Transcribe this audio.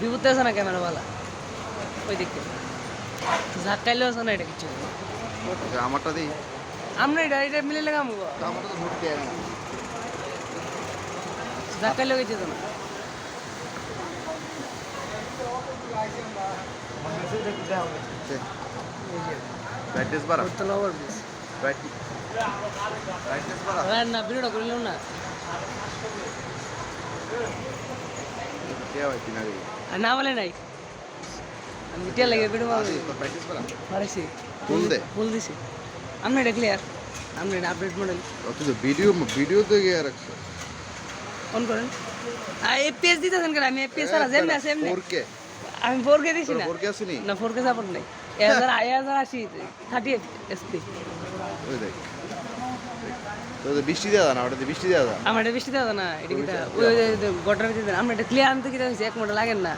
বিভূতি আছে না ক্যামেরা वाला ওই দিকে ঝাক্কাইলেও আছে না এটা কিছু আচ্ছা, আমারটা দিই। আমরা এটা মিলে লাগামু তা আমারটা তো ধরতে দেয় না। ঝাক্কাইলেও গেছে তো না ব্রাইটনেস বাড়া। তো লওয়ার প্লিজ ব্রাইটনেস বাড়া। না ভিডিওটা করে নাও না কে হয় কিনা দিই। আর না বলে নাই আমি ভিডিও লাগে ভিডিও আদি তো ব্রাইটনেস বাড়া। পারেছি ফুল দে। ফুল দিছি আমরা এটা ক্লিয়ার আমরা এটা আপডেট মডেল অথচ ভিডিও তো গিয়ে রাখছো। অন করেন এফপিএস দিতেছেন কেন আমি এফপিএস ছাড়া যেমনি আছে এমনি 4K আমি 4K দিছি না 4K আসেনি। না 4K সাপোর্ট নাই 1080 30 এসপি ওই দেখ। তো বৃষ্টি দেওয়া না, ওটা বৃষ্টি দেওয়া না। আমার এটা বৃষ্টি দাও না এটা কি ওই গটার ভিতরে আমরা এটা ক্লিয়ার আনতে কি হইছে এক মোটা লাগেন না